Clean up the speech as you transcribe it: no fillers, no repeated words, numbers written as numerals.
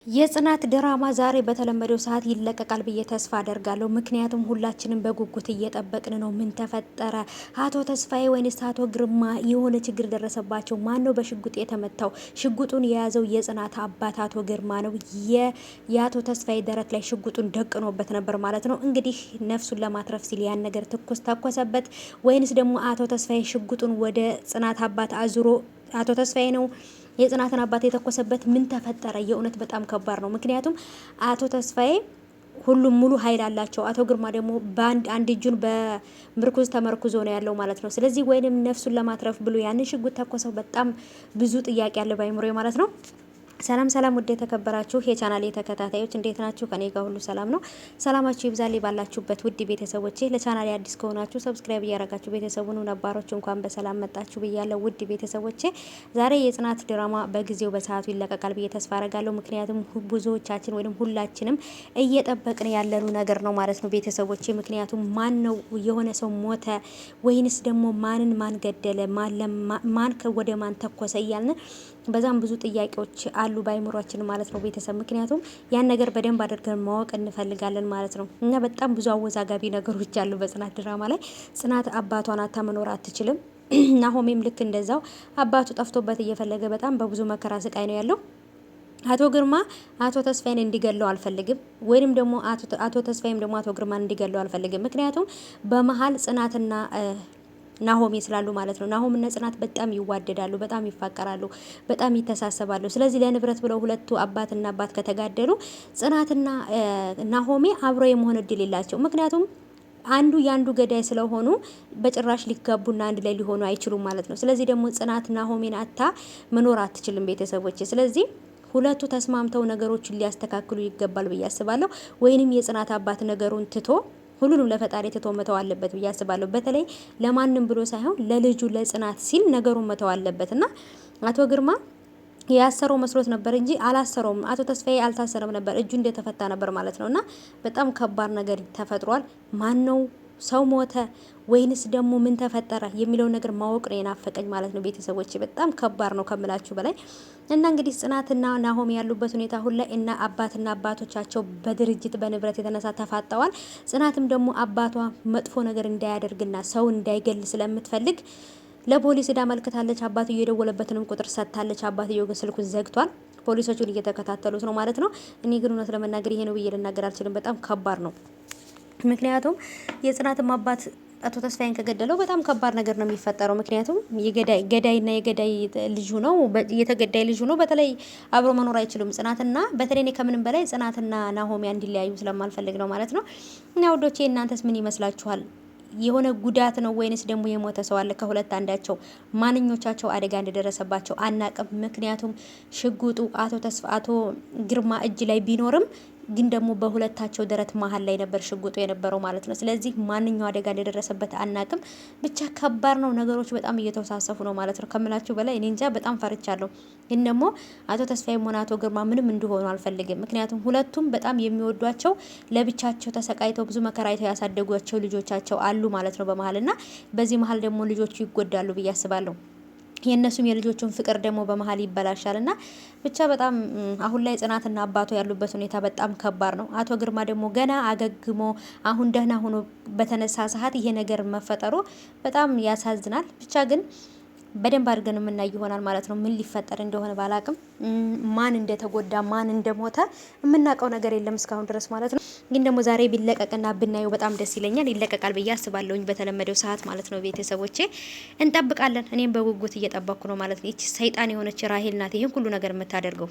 የጽናት ድራማ ዛሬ በተለመደው ሰዓት ይለቀቃል ብዬ ተስፋ አደርጋለሁ። ምክንያቱም ሁላችንም በጉጉት እየጠበቅን ነው። ምን ተፈጠረ? አቶ ተስፋዬ ወይንስ አቶ ግርማ የሆነ ችግር ደረሰባቸው? ማን ነው በሽጉጥ የተመታው? ሽጉጡን የያዘው የጽናት አባት አቶ ግርማ ነው። የአቶ ተስፋዬ ደረት ላይ ሽጉጡን ደቅኖበት ነበር ማለት ነው። እንግዲህ ነፍሱን ለማትረፍ ሲል ያን ነገር ትኩስ ተኮሰበት ወይንስ ደግሞ አቶ ተስፋዬ ሽጉጡን ወደ ጽናት አባት አዙሮ አቶ ተስፋዬ ነው የጽናትን አባት የተኮሰበት? ምን ተፈጠረ? የእውነት በጣም ከባድ ነው። ምክንያቱም አቶ ተስፋዬ ሁሉም ሙሉ ኃይል አላቸው። አቶ ግርማ ደግሞ አንድ እጁን በምርኩዝ ተመርኩዞ ነው ያለው ማለት ነው። ስለዚህ ወይንም ነፍሱን ለማትረፍ ብሎ ያንን ሽጉጥ ተኮሰው። በጣም ብዙ ጥያቄ አለ ባይምሮ ማለት ነው። ሰላም ሰላም፣ ውድ የተከበራችሁ የቻናሌ ተከታታዮች እንዴት ናችሁ? ከኔ ጋር ሁሉ ሰላም ነው። ሰላማችሁ ይብዛልኝ ባላችሁበት ውድ ቤተሰቦቼ። ለቻናሌ አዲስ ከሆናችሁ ሰብስክራይብ እያረጋችሁ ቤተሰቡን ነባሮች እንኳን በሰላም መጣችሁ ብያለሁ። ውድ ቤተሰቦቼ ዛሬ የጽናት ድራማ በጊዜው በሰዓቱ ይለቀቃል ብዬ ተስፋ አረጋለሁ። ምክንያቱም ብዙዎቻችን ወይም ሁላችንም እየጠበቅን ያለኑ ነገር ነው ማለት ነው ቤተሰቦቼ። ምክንያቱም ማን ነው የሆነ ሰው ሞተ ወይንስ ደግሞ ማን ገደለ፣ ማን ወደ ማን ተኮሰ እያልን በዛም ብዙ ጥያቄዎች አሉ ባይምሯችን ማለት ነው ቤተሰብ። ምክንያቱም ያን ነገር በደንብ አድርገን ማወቅ እንፈልጋለን ማለት ነው። እና በጣም ብዙ አወዛጋቢ ነገሮች አሉ በጽናት ድራማ ላይ። ጽናት አባቷን አታ መኖር አትችልም። ናሆሜም ልክ እንደዛው አባቱ ጠፍቶበት እየፈለገ በጣም በብዙ መከራ ስቃይ ነው ያለው። አቶ ግርማ አቶ ተስፋዬን እንዲገለው አልፈልግም፣ ወይንም ደግሞ አቶ ተስፋዬም ደግሞ አቶ ግርማን እንዲገለው አልፈልግም። ምክንያቱም በመሀል ጽናትና ናሆሜ ስላሉ ማለት ነው። ናሆምና ጽናት በጣም ይዋደዳሉ፣ በጣም ይፋቀራሉ፣ በጣም ይተሳሰባሉ። ስለዚህ ለንብረት ብለው ሁለቱ አባትና አባት ከተጋደሉ ጽናትና ናሆሜ አብሮ የመሆን እድል የላቸው። ምክንያቱም አንዱ ያንዱ ገዳይ ስለሆኑ በጭራሽ ሊጋቡና አንድ ላይ ሊሆኑ አይችሉም ማለት ነው። ስለዚህ ደግሞ ጽናት ናሆሜን አታ መኖር አትችልም ቤተሰቦች። ስለዚህ ሁለቱ ተስማምተው ነገሮችን ሊያስተካክሉ ይገባል ብዬ አስባለሁ። ወይንም የጽናት አባት ነገሩን ትቶ ሁሉንም ለፈጣሪ ትቶ መተው አለበት ብዬ አስባለሁ። በተለይ ለማንም ብሎ ሳይሆን ለልጁ ለጽናት ሲል ነገሩን መተው አለበት እና አቶ ግርማ ያሰረው መስሎት ነበር እንጂ አላሰረውም። አቶ ተስፋዬ አልታሰረም ነበር፣ እጁ እንደተፈታ ነበር ማለት ነው። እና በጣም ከባድ ነገር ተፈጥሯል። ማን ነው ሰው ሞተ ወይንስ ደግሞ ምን ተፈጠረ የሚለው ነገር ማወቅ ነው የናፈቀኝ ማለት ነው ቤተሰቦች። በጣም ከባድ ነው ከምላችሁ በላይ። እና እንግዲህ ጽናትና ናሆም ያሉበት ሁኔታ አሁን ላይ እና አባትና አባቶቻቸው በድርጅት በንብረት የተነሳ ተፋጠዋል። ጽናትም ደግሞ አባቷ መጥፎ ነገር እንዳያደርግና ሰው እንዳይገል ስለምትፈልግ ለፖሊስ ሄዳ አመልክታለች። አባትየው የደወለበትንም ቁጥር ሰጥታለች። አባትየው ስልኩን ዘግቷል። ፖሊሶቹን እየተከታተሉት ነው ማለት ነው። እኔ ግን እውነት ለመናገር ይሄ ነው ብዬ ልናገር አልችልም። በጣም ከባድ ነው። ምክንያቱም የጽናትም አባት አቶ ተስፋዬን ከገደለው በጣም ከባድ ነገር ነው የሚፈጠረው። ምክንያቱም ገዳይና የገዳይ ልጁ ነው፣ የተገዳይ ልጁ ነው። በተለይ አብሮ መኖር አይችሉም ጽናትና በተለይ እኔ ከምንም በላይ ጽናትና ናሆሚ እንዲለያዩ ስለማልፈልግ ነው ማለት ነው። እና ወዶቼ እናንተስ ምን ይመስላችኋል? የሆነ ጉዳት ነው ወይንስ ደግሞ የሞተ ሰው አለ? ከሁለት አንዳቸው ማንኞቻቸው አደጋ እንደደረሰባቸው አናቅም። ምክንያቱም ሽጉጡ አቶ ግርማ እጅ ላይ ቢኖርም ግን ደግሞ በሁለታቸው ደረት መሀል ላይ ነበር ሽጉጡ የነበረው ማለት ነው። ስለዚህ ማንኛው አደጋ እንደደረሰበት አናቅም። ብቻ ከባድ ነው። ነገሮች በጣም እየተወሳሰፉ ነው ማለት ነው ከምላችሁ በላይ። እኔ እንጃ በጣም ፈርቻለሁ። ግን ደግሞ አቶ ተስፋዬም ሆነ አቶ ግርማ ምንም እንዲሆኑ አልፈልግም። ምክንያቱም ሁለቱም በጣም የሚወዷቸው ለብቻቸው ተሰቃይተው ብዙ መከራይተው ያሳደጓቸው ልጆቻቸው አሉ ማለት ነው በመሀልና በዚህ መሀል ደግሞ ልጆቹ ይጎዳሉ ብዬ አስባለሁ። የእነሱም የልጆቹን ፍቅር ደግሞ በመሀል ይበላሻል እና ብቻ በጣም አሁን ላይ ጽናትና አባቱ ያሉበት ሁኔታ በጣም ከባድ ነው። አቶ ግርማ ደግሞ ገና አገግሞ አሁን ደህና ሆኖ በተነሳ ሰዓት ይሄ ነገር መፈጠሩ በጣም ያሳዝናል። ብቻ ግን በደንብ አድርገን የምናይ ይሆናል ማለት ነው። ምን ሊፈጠር እንደሆነ ባላቅም ማን እንደተጎዳ ማን እንደሞተ የምናውቀው ነገር የለም እስካሁን ድረስ ማለት ነው። ግን ደግሞ ዛሬ ቢለቀቅና ብናየው በጣም ደስ ይለኛል። ይለቀቃል ብዬ አስባለሁኝ በተለመደው ሰዓት ማለት ነው። ቤተሰቦቼ እንጠብቃለን። እኔም በጉጉት እየጠበቅኩ ነው ማለት ነው። ይቺ ሰይጣን የሆነች ራሄል ናት ይሄን ሁሉ ነገር የምታደርገው።